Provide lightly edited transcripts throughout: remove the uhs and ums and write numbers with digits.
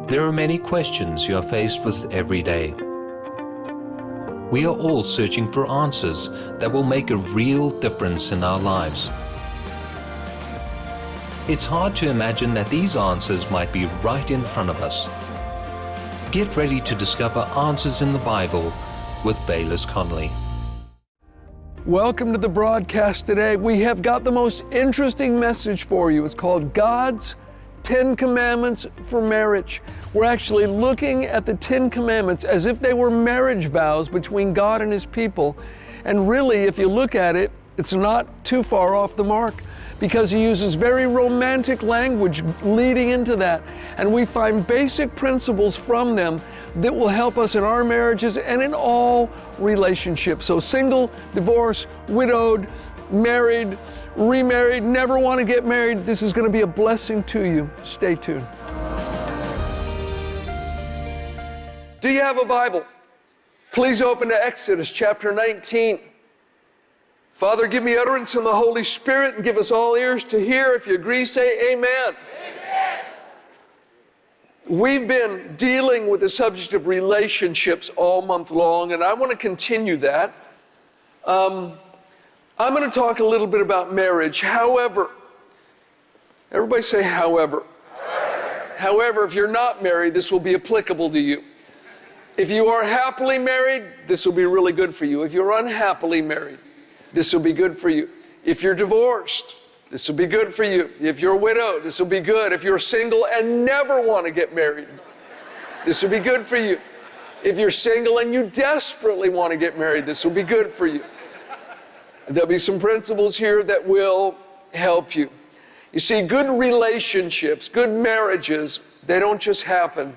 There are many questions you are faced with every day. We are all searching for answers that will make a real difference in our lives. It's hard to imagine that these answers might be right in front of us. Get ready to discover answers in the Bible with Bayless Conley. Welcome to the broadcast today. We have got the most interesting message for you. It's called God's 10 Commandments for Marriage. We're actually looking at the 10 Commandments as if they were marriage vows between God and His people. And really, if you look at it, it's not too far off the mark, because He uses very romantic language leading into that. And we find basic principles from them that will help us in our marriages and in all relationships. So single, divorced, widowed, married, remarried, never want to get married, this is going to be a blessing to you. Stay tuned. Do you have a Bible? Please open to Exodus chapter 19. Father, give me utterance in the Holy Spirit and give us all ears to hear. If you agree, say amen. Amen. We've been dealing with the subject of relationships all month long, and I want to continue that. I'm going to talk a little bit about marriage. However, everybody say however. However, if you're not married, this will be applicable to you. If you are happily married, this will be really good for you. If you're unhappily married, this will be good for you. If you're divorced, this will be good for you. If you're widowed, this will be good. If you're single and never want to get married, this will be good for you. If you're single and you desperately want to get married, this will be good for you. There'll be some principles here that will help you. You see, good relationships, good marriages, they don't just happen.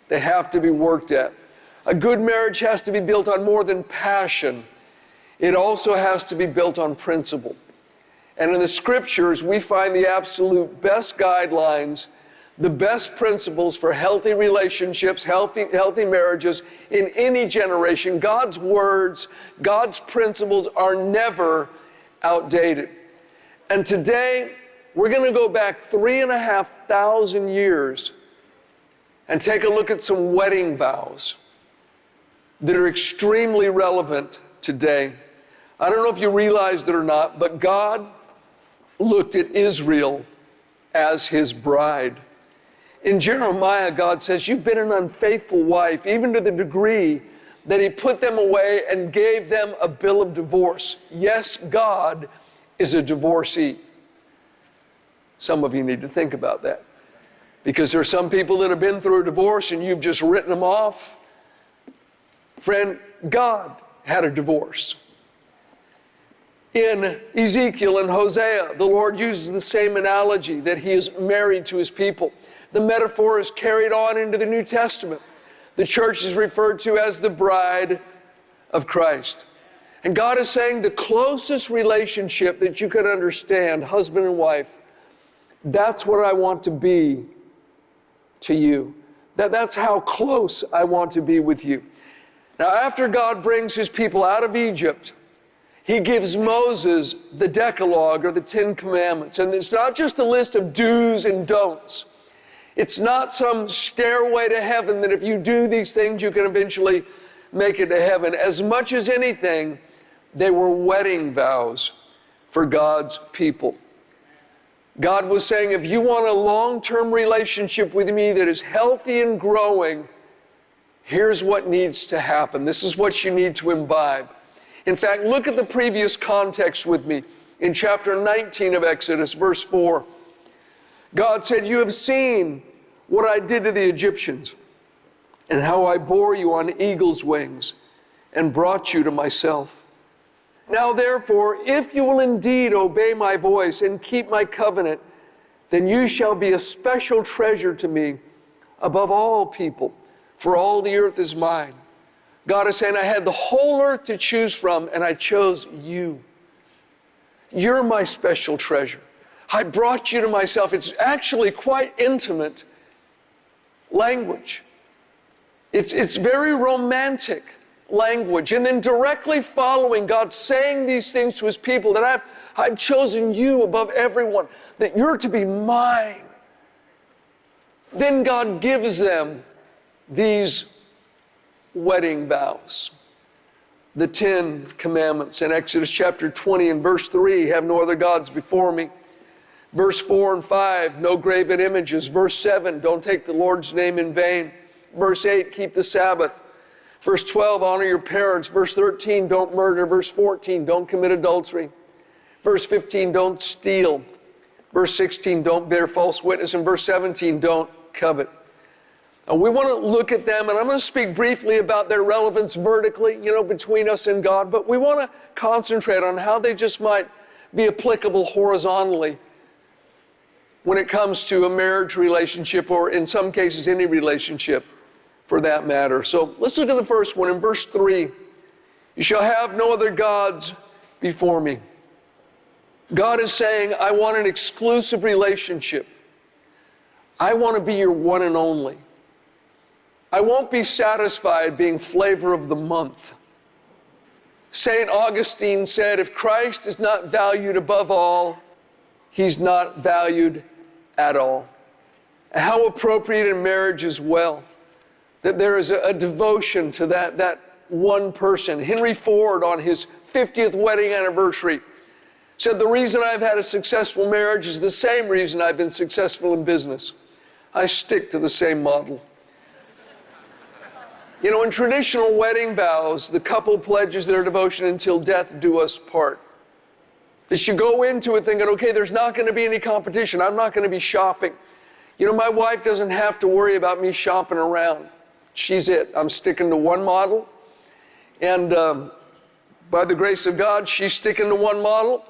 They have to be worked at. A good marriage has to be built on more than passion. It also has to be built on principle. And in the scriptures, we find the absolute best guidelines, the best principles for healthy relationships, healthy marriages in any generation. God's words, God's principles are never outdated. And today, we're going to go back 3,500 years and take a look at some wedding vows that are extremely relevant today. I don't know if you realized it or not, but God looked at Israel as His bride. In Jeremiah, God says, you've been an unfaithful wife, even to the degree that He put them away and gave them a bill of divorce. Yes, God is a divorcee. Some of you need to think about that, because there are some people that have been through a divorce and you've just written them off. Friend, God had a divorce. In Ezekiel and Hosea, the Lord uses the same analogy, that He is married to His people. The metaphor is carried on into the New Testament. The church is referred to as the bride of Christ. And God is saying the closest relationship that you could understand, husband and wife, that's what I want to be to you. That's how close I want to be with you. Now, after God brings His people out of Egypt, He gives Moses the Decalogue, or the 10 Commandments. And it's not just a list of do's and don'ts. It's not some stairway to heaven that if you do these things, you can eventually make it to heaven. As much as anything, they were wedding vows for God's people. God was saying, if you want a long-term relationship with me that is healthy and growing, here's what needs to happen. This is what you need to imbibe. In fact, look at the previous context with me. In chapter 19 of Exodus, verse 4, God said, you have seen what I did to the Egyptians and how I bore you on eagle's wings and brought you to myself. Now therefore, if you will indeed obey my voice and keep my covenant, then you shall be a special treasure to me above all people, for all the earth is mine. God is saying, I had the whole earth to choose from, and I chose you. You're my special treasure. I brought you to myself. It's actually quite intimate language. It's very romantic language. And then directly following, God saying these things to His people, that I've chosen you above everyone, that you're to be mine. Then God gives them these wedding vows. The 10 commandments in Exodus chapter 20 and verse 3, have no other gods before me. Verse 4 and 5, no graven images. Verse 7, don't take the Lord's name in vain. Verse 8, keep the Sabbath. Verse 12, honor your parents. Verse 13, don't murder. Verse 14, don't commit adultery. Verse 15, don't steal. Verse 16, don't bear false witness. And verse 17, don't covet. And we want to look at them, and I'm going to speak briefly about their relevance vertically, between us and God, but we want to concentrate on how they just might be applicable horizontally when it comes to a marriage relationship, or in some cases, any relationship for that matter. So let's look at the first one. In verse 3, you shall have no other gods before me. God is saying, I want an exclusive relationship. I want to be your one and only. I won't be satisfied being flavor of the month. St. Augustine said, if Christ is not valued above all, he's not valued at all. How appropriate in marriage as well, that there is a devotion to that one person. Henry Ford, on his 50th wedding anniversary, said, the reason I've had a successful marriage is the same reason I've been successful in business. I stick to the same model. In traditional wedding vows, the couple pledges their devotion until death do us part. That you go into it thinking, okay, there's not going to be any competition. I'm not going to be shopping. My wife doesn't have to worry about me shopping around. She's it. I'm sticking to one model. And by the grace of God, she's sticking to one model.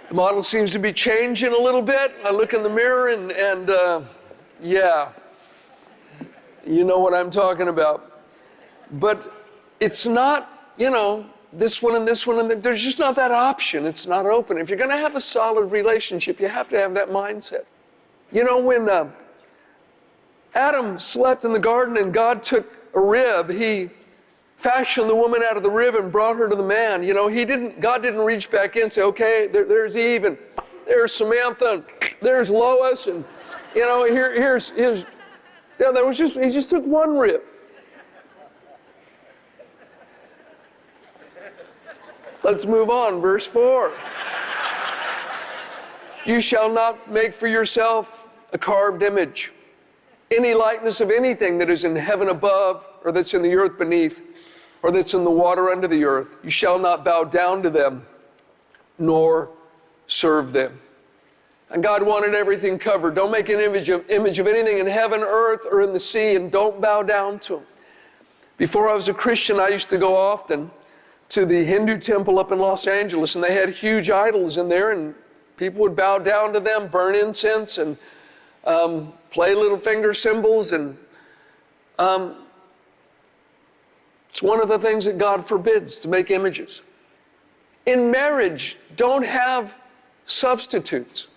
The model seems to be changing a little bit. I look in the mirror and yeah, you know what I'm talking about. But it's not, this one and this one, and there's just not that option. It's not open. If you're going to have a solid relationship, you have to have that mindset. When Adam slept in the garden and God took a rib, he fashioned the woman out of the rib and brought her to the man. God didn't reach back in and say, okay, there's Eve, and there's Samantha, and there's Lois, and here's he just took one rib. Let's move on, verse 4. You shall not make for yourself a carved image, any likeness of anything that is in heaven above, or that's in the earth beneath, or that's in the water under the earth. You shall not bow down to them, nor serve them. And God wanted everything covered. Don't make an image of anything in heaven, earth, or in the sea, and don't bow down to them. Before I was a Christian, I used to go often to the Hindu temple up in Los Angeles, and they had huge idols in there, and people would bow down to them, burn incense, and play little finger symbols, and it's one of the things that God forbids, to make images. In marriage, don't have substitutes.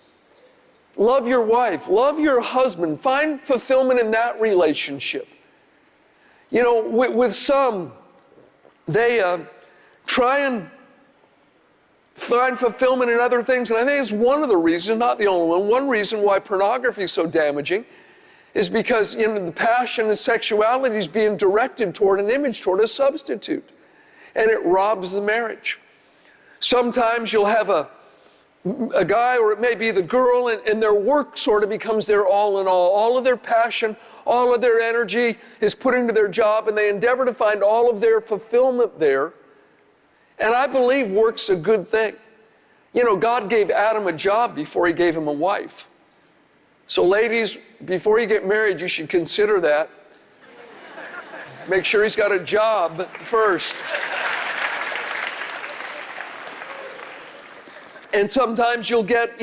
Love your wife, love your husband, find fulfillment in that relationship. With some, they try and find fulfillment in other things, and I think it's one of the reasons, not the only one. One reason why pornography is so damaging is because the passion and sexuality is being directed toward an image, toward a substitute, and it robs the marriage. Sometimes you'll have a guy, or it may be the girl, and their work sort of becomes their all in all. All of their passion, all of their energy is put into their job, and they endeavor to find all of their fulfillment there. And I believe work's a good thing. God gave Adam a job before he gave him a wife. So ladies, before you get married, you should consider that. Make sure he's got a job first. And sometimes you'll get,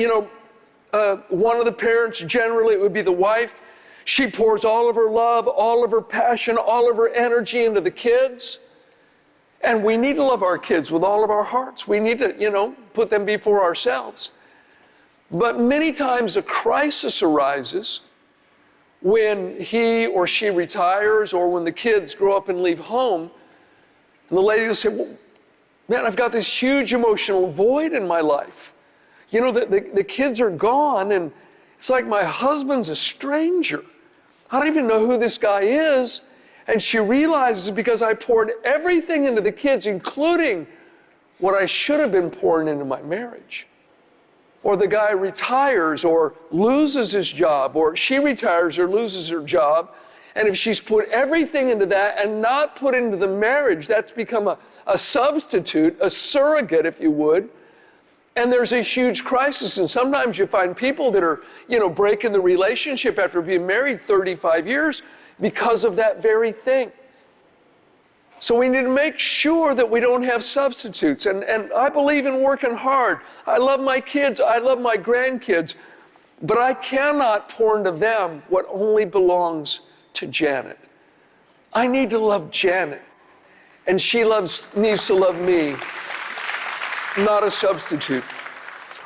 one of the parents, generally it would be the wife. She pours all of her love, all of her passion, all of her energy into the kids. And we need to love our kids with all of our hearts. We need to, put them before ourselves. But many times a crisis arises when he or she retires, or when the kids grow up and leave home. And the lady will say, well, man, I've got this huge emotional void in my life. The kids are gone, and It's like my husband's a stranger. I don't even know who this guy is. And she realizes because I poured everything into the kids, including what I should have been pouring into my marriage. Or the guy retires or loses his job, or she retires or loses her job. And if she's put everything into that and not put into the marriage, that's become a substitute, a surrogate, if you would. And there's a huge crisis. And sometimes you find people that are, breaking the relationship after being married 35 years because of that very thing. So we need to make sure that we don't have substitutes. And I believe in working hard. I love my kids. I love my grandkids. But I cannot pour into them what only belongs to Janet. I need to love Janet. And she needs to love me, not a substitute.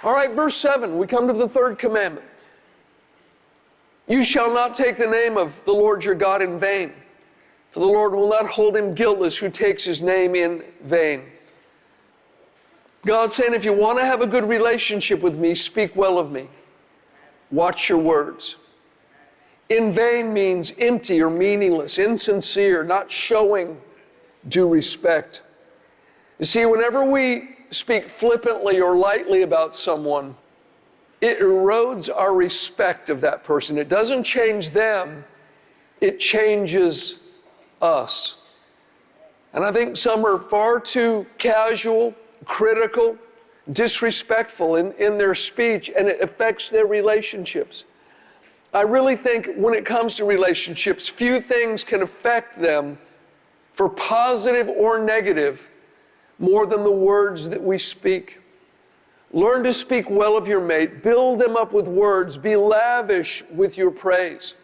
All right, verse 7, we come to the third commandment. You shall not take the name of the Lord your God in vain, for the Lord will not hold him guiltless who takes his name in vain. God's saying, if you want to have a good relationship with me, speak well of me. Watch your words. In vain means empty or meaningless, insincere, not showing due respect. You see, whenever we speak flippantly or lightly about someone, it erodes our respect of that person. It doesn't change them, it changes us. And I think some are far too casual, critical, disrespectful in their speech, and it affects their relationships. I really think when it comes to relationships, few things can affect them for positive or negative more than the words that we speak. Learn to speak well of your mate. Build them up with words. Be lavish with your praise.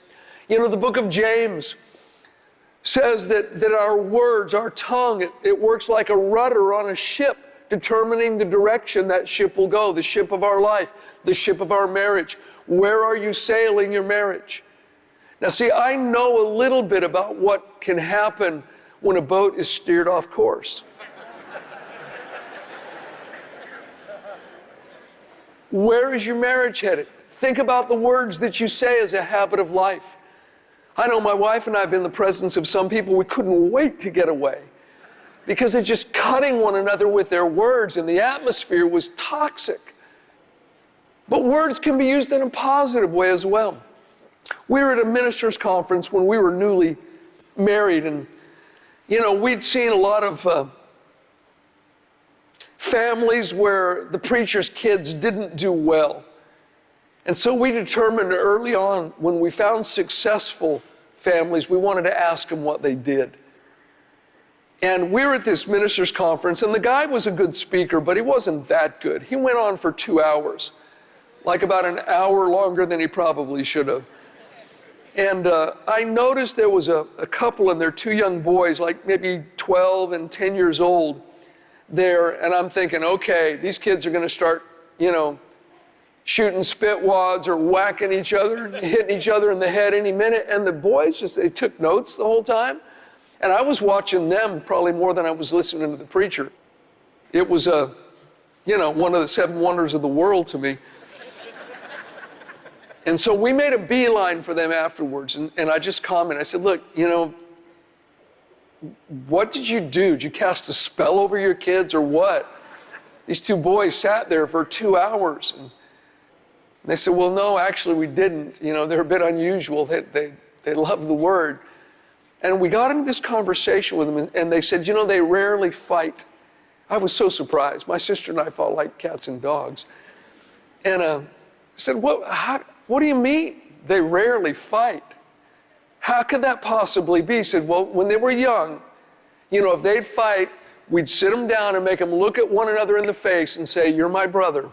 The book of James says that our words, our tongue, it works like a rudder on a ship, determining the direction that ship will go, the ship of our life, the ship of our marriage. Where are you sailing your marriage? Now see, I know a little bit about what can happen when a boat is steered off course. Where is your marriage headed? Think about the words that you say as a habit of life. I know my wife and I have been in the presence of some people we couldn't wait to get away because they're just cutting one another with their words, and the atmosphere was toxic. But words can be used in a positive way as well. We were at a ministers' conference when we were newly married, and we'd seen a lot of families where the preacher's kids didn't do well. And so we determined early on, when we found successful families, we wanted to ask them what they did. And we were at this ministers' conference, and the guy was a good speaker, but he wasn't that good. He went on for 2 hours, like about an hour longer than he probably should have. And I noticed there was a couple and their 2 young boys, like maybe 12 and 10 years old, there, and I'm thinking, okay, these kids are going to start, shooting spit wads or whacking each other and hitting each other in the head any minute. And the boys they took notes the whole time. And I was watching them probably more than I was listening to the preacher. It was one of the 7 wonders of the world to me. And so we made a beeline for them afterwards, and I just commented. I said, look, what did you do? Did you cast a spell over your kids or what? These 2 boys sat there for 2 hours. And they said, well, no, actually we didn't. They're a bit unusual. They love the word. And we got into this conversation with them, and they said, they rarely fight. I was so surprised. My sister and I fought like cats and dogs. And I said, what do you mean they rarely fight? How could that possibly be? He said, well, when they were young, if they'd fight, we'd sit them down and make them look at one another in the face and say, you're my brother.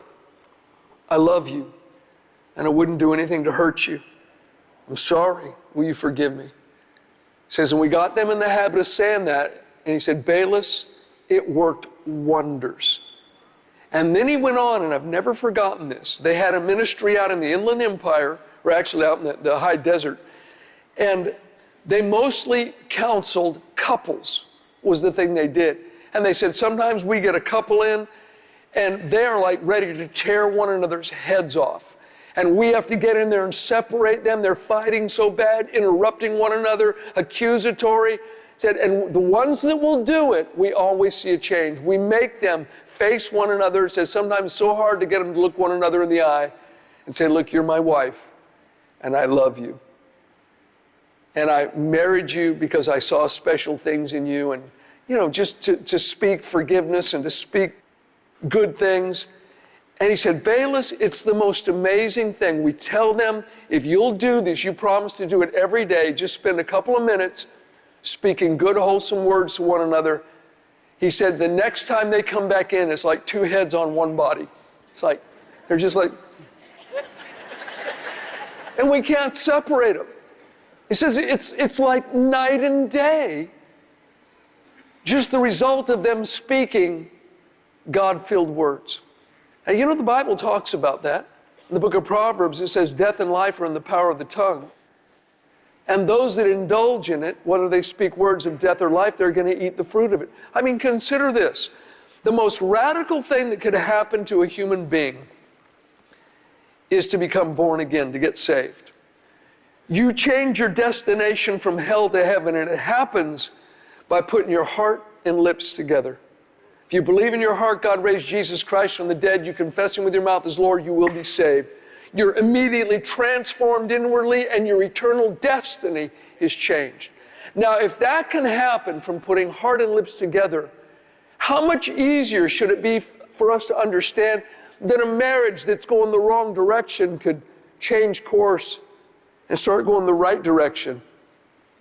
I love you. And I wouldn't do anything to hurt you. I'm sorry. Will you forgive me? He says, and we got them in the habit of saying that. And he said, Bayless, it worked wonders. And then he went on, and I've never forgotten this. They had a ministry out in the Inland Empire, or actually out in the high desert. And they mostly counseled couples, was the thing they did. And they said, sometimes we get a couple in, and they're like ready to tear one another's heads off. And we have to get in there and separate them. They're fighting so bad, interrupting one another, accusatory. He said, and the ones that will do it, we always see a change. We make them face one another. It says sometimes so hard to get them to look one another in the eye and say, look, you're my wife, and I love you. And I married you because I saw special things in you. And, just to speak forgiveness and to speak good things. And he said, Bayless, it's the most amazing thing. We tell them, if you'll do this, you promise to do it every day, just spend a couple of minutes speaking good, wholesome words to one another. He said, the next time they come back in, it's like two heads on one body. It's like, they're just like, and we can't separate them. He says, it's like night and day, just the result of them speaking God-filled words. Now, the Bible talks about that. In the book of Proverbs, it says, death and life are in the power of the tongue. And those that indulge in it, whether they speak words of death or life, they're going to eat the fruit of it. I mean, consider this. The most radical thing that could happen to a human being is to become born again, to get saved. You change your destination from hell to heaven, and it happens by putting your heart and lips together. If you believe in your heart God raised Jesus Christ from the dead, you confess Him with your mouth as Lord, you will be saved. You're immediately transformed inwardly, and your eternal destiny is changed. Now, if that can happen from putting heart and lips together, how much easier should it be for us to understand that a marriage that's going the wrong direction could change course and start going the right direction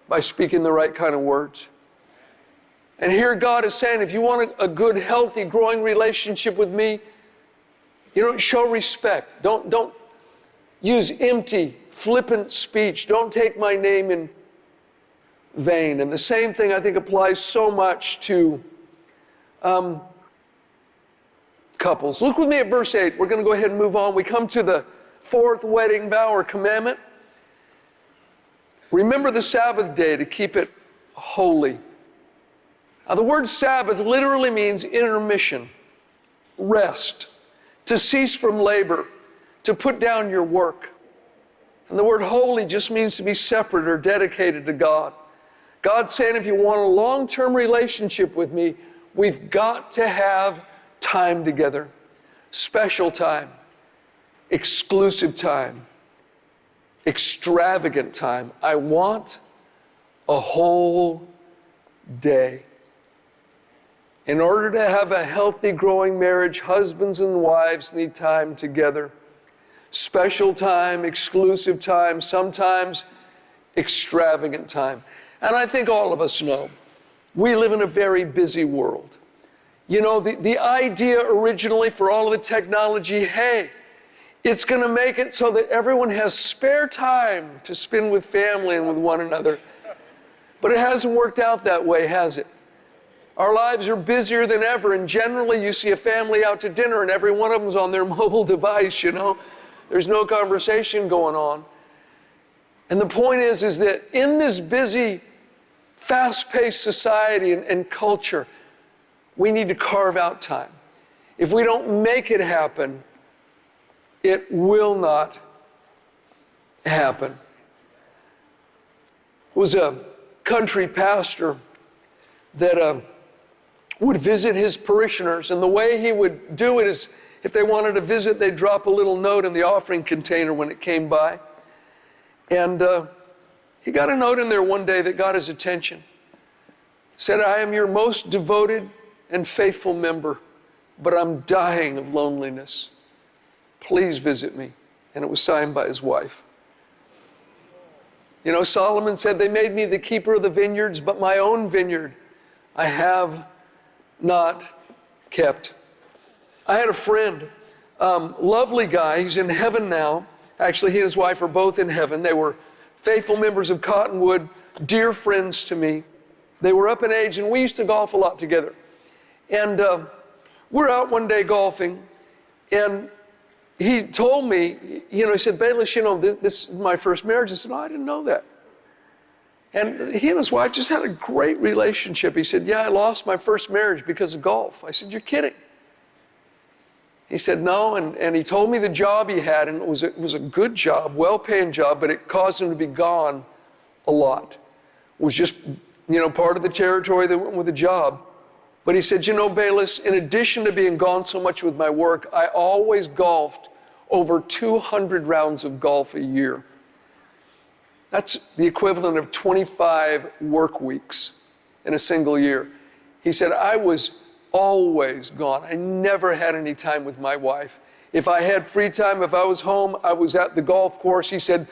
by speaking the right kind of words? And here God is saying, if you want a good, healthy, growing relationship with me, show respect. Don't use empty, flippant speech. Don't take my name in vain. And the same thing, I think, applies so much to couples. Look with me at verse 8. We're going to go ahead and move on. We come to the fourth wedding vow or commandment. Remember the Sabbath day to keep it holy. Now, the word Sabbath literally means intermission, rest, to cease from labor, to put down your work. And the word holy just means to be separate or dedicated to God. God's saying, if you want a long-term relationship with me, we've got to have time together, special time, exclusive time, extravagant time. I want a whole day. In order to have a healthy, growing marriage, husbands and wives need time together. Special time, exclusive time, sometimes extravagant time. And I think all of us know, we live in a very busy world. The idea originally for all of the technology, hey, it's going to make it so that everyone has spare time to spend with family and with one another. But it hasn't worked out that way, has it? Our lives are busier than ever, and generally you see a family out to dinner and every one of them's on their mobile device, There's no conversation going on. And the point is that in this busy, fast-paced society and culture, we need to carve out time. If we don't make it happen, it will not happen. It was a country pastor that would visit his parishioners, and the way he would do it is, if they wanted to visit, they'd drop a little note in the offering container when it came by. And he got a note in there one day that got his attention. It said, I am your most devoted and faithful member, but I'm dying of loneliness. Please visit me. And it was signed by his wife. Solomon said, they made me the keeper of the vineyards, but my own vineyard I have not kept. I had a friend, lovely guy, he's in heaven now. Actually, he and his wife are both in heaven. They were faithful members of Cottonwood, dear friends to me. They were up in age, and we used to golf a lot together. And we're out one day golfing, and he told me, he said, Bayless, this is my first marriage. I said, no, I didn't know that. And he and his wife just had a great relationship. He said, yeah, I lost my first marriage because of golf. I said, you're kidding. He said no, and he told me the job he had, and it was a good job, well-paying job, but it caused him to be gone a lot. It was just, part of the territory that went with the job. But he said, Bayless, in addition to being gone so much with my work, I always golfed over 200 rounds of golf a year. That's the equivalent of 25 work weeks in a single year. He said, I was always gone. I never had any time with my wife. If I had free time, if I was home, I was at the golf course. He said,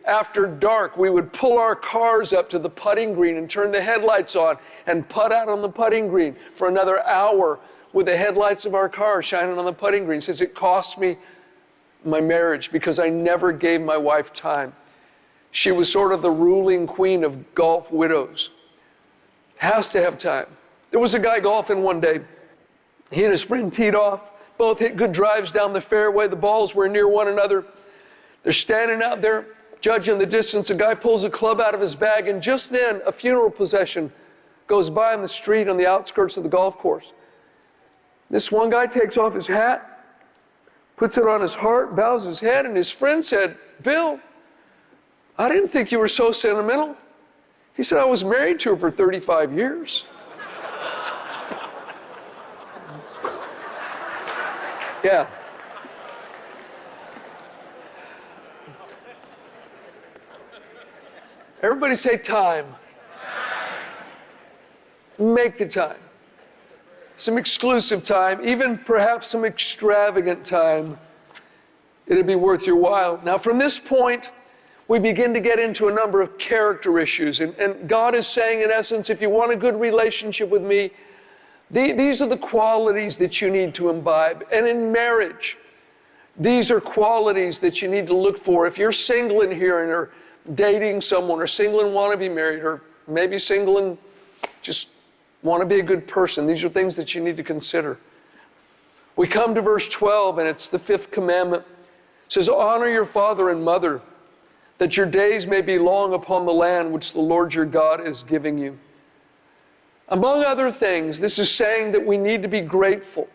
after dark, we would pull our cars up to the putting green and turn the headlights on and putt out on the putting green for another hour with the headlights of our car shining on the putting green. He says, it cost me my marriage because I never gave my wife time. She was sort of the ruling queen of golf widows. Has to have time. There was a guy golfing one day. He and his friend teed off, both hit good drives down the fairway. The balls were near one another. They're standing out there judging the distance. A guy pulls a club out of his bag, and just then a funeral procession goes by on the street on the outskirts of the golf course. This one guy takes off his hat, puts it on his heart, bows his head, and his friend said, Bill, I didn't think you were so sentimental. He said, I was married to her for 35 years. Yeah. Everybody say time. Make the time. Some exclusive time, even perhaps some extravagant time. It'll be worth your while. Now, from this point, we begin to get into a number of character issues. And God is saying, in essence, if you want a good relationship with me, these are the qualities that you need to imbibe. And in marriage, these are qualities that you need to look for. If you're single in here and are dating someone, or single and want to be married, or maybe single and just want to be a good person, these are things that you need to consider. We come to verse 12, and it's the fifth commandment. It says, honor your father and mother, that your days may be long upon the land which the Lord your God is giving you. Among other things, this is saying that we need to be grateful.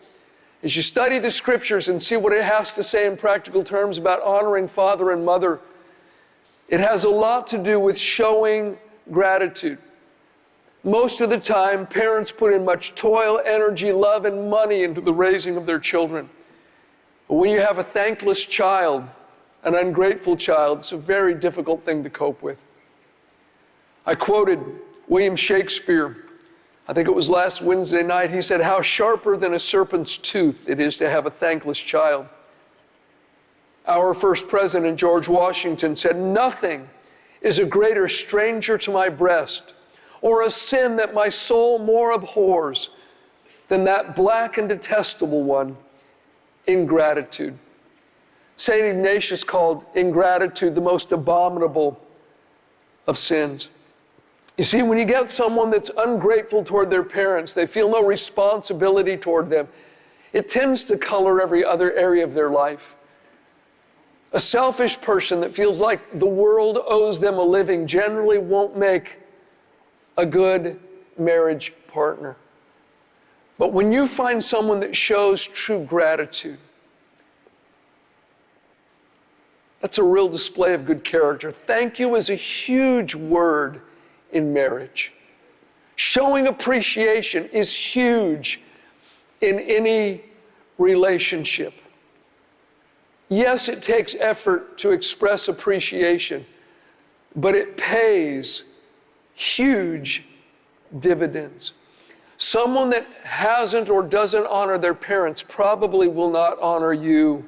As you study the scriptures and see what it has to say in practical terms about honoring father and mother, it has a lot to do with showing gratitude. Most of the time, parents put in much toil, energy, love, and money into the raising of their children. But when you have a thankless child, an ungrateful child, it's a very difficult thing to cope with. I quoted William Shakespeare. I think it was last Wednesday night. He said, how sharper than a serpent's tooth it is to have a thankless child. Our first president, George Washington, said, nothing is a greater stranger to my breast, or a sin that my soul more abhors than that black and detestable one, ingratitude. St. Ignatius called ingratitude the most abominable of sins. You see, when you get someone that's ungrateful toward their parents, they feel no responsibility toward them, it tends to color every other area of their life. A selfish person that feels like the world owes them a living generally won't make a good marriage partner. But when you find someone that shows true gratitude, that's a real display of good character. Thank you is a huge word in marriage. Showing appreciation is huge in any relationship. Yes, it takes effort to express appreciation, but it pays huge dividends. Someone that hasn't or doesn't honor their parents probably will not honor you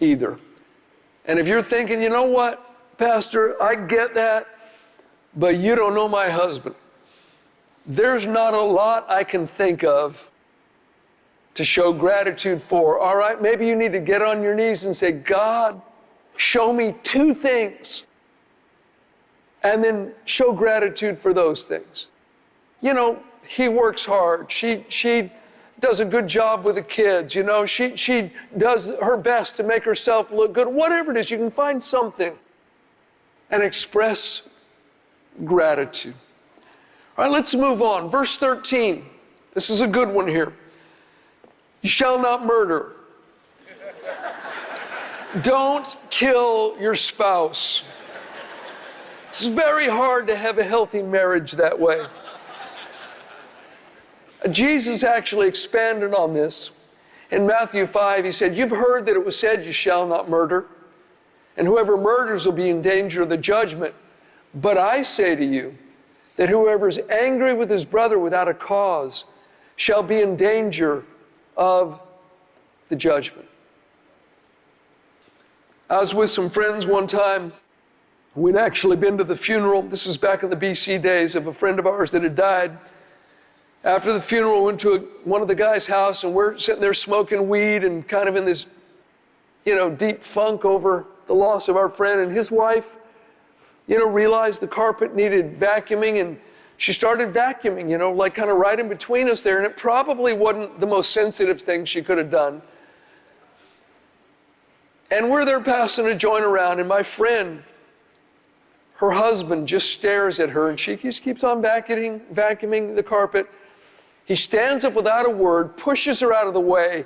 either. And if you're thinking, you know what, Pastor, I get that, but you don't know my husband. There's not a lot I can think of to show gratitude for. All right, maybe you need to get on your knees and say, God, show me 2 things. And then show gratitude for those things. You know, he works hard. She does a good job with the kids. You know, she does her best to make herself look good. Whatever it is, you can find something and express gratitude. All right, let's move on. Verse 13. This is a good one here. You shall not murder. Don't kill your spouse. It's very hard to have a healthy marriage that way. Jesus actually expanded on this. In Matthew 5, he said, you've heard that it was said, you shall not murder, and whoever murders will be in danger of the judgment. But I say to you that whoever is angry with his brother without a cause shall be in danger of the judgment. I was with some friends one time. We'd actually been to the funeral. This is back in the BC days of a friend of ours that had died. After the funeral, we went to one of the guys' house, and we're sitting there smoking weed and kind of in this, deep funk over the loss of our friend. And his wife, realized the carpet needed vacuuming, and she started vacuuming, like kind of right in between us there. And it probably wasn't the most sensitive thing she could have done. And we're there passing a joint around, and my friend, her husband, just stares at her, and she just keeps on vacuuming the carpet. He stands up without a word, pushes her out of the way,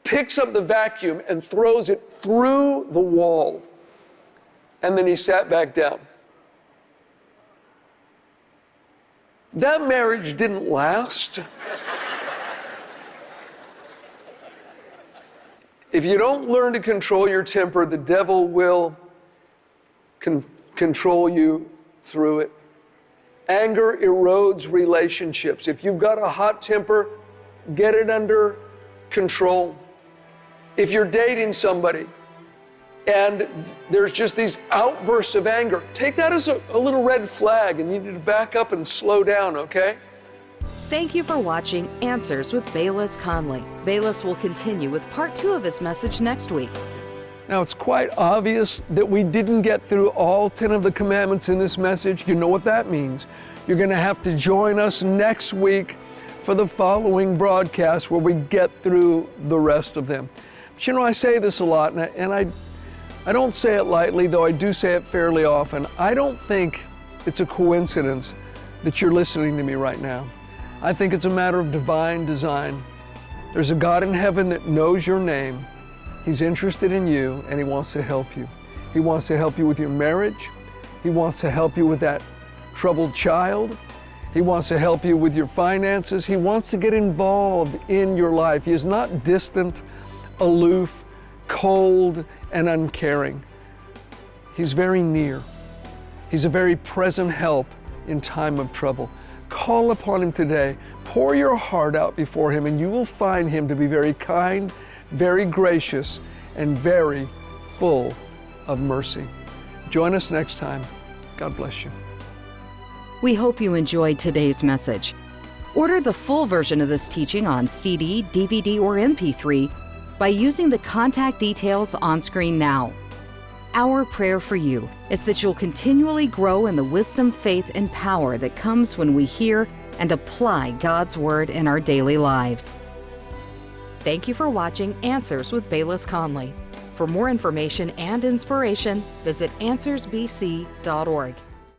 picks up the vacuum, and throws it through the wall. And then he sat back down. That marriage didn't last. If you don't learn to control your temper, the devil will control you through it. Anger erodes relationships. If you've got a hot temper, get it under control. If you're dating somebody and there's just these outbursts of anger, take that as a little red flag, and you need to back up and slow down, okay? Thank you for watching Answers with Bayless Conley. Bayless will continue with part 2 of his message next week. Now, it's quite obvious that we didn't get through all 10 of the commandments in this message. You know what that means. You're going to have to join us next week for the following broadcast where we get through the rest of them. But I say this a lot, and I don't say it lightly, though I do say it fairly often. I don't think it's a coincidence that you're listening to me right now. I think it's a matter of divine design. There's a God in heaven that knows your name. He's interested in you, and he wants to help you. He wants to help you with your marriage. He wants to help you with that troubled child. He wants to help you with your finances. He wants to get involved in your life. He is not distant, aloof, cold, and uncaring. He's very near. He's a very present help in time of trouble. Call upon him today. Pour your heart out before him, and you will find him to be very kind, very gracious, and very full of mercy. Join us next time. God bless you. We hope you enjoyed today's message. Order the full version of this teaching on CD, DVD, or MP3 by using the contact details on screen now. Our prayer for you is that you'll continually grow in the wisdom, faith, and power that comes when we hear and apply God's Word in our daily lives. Thank you for watching Answers with Bayless Conley. For more information and inspiration, visit AnswersBC.org.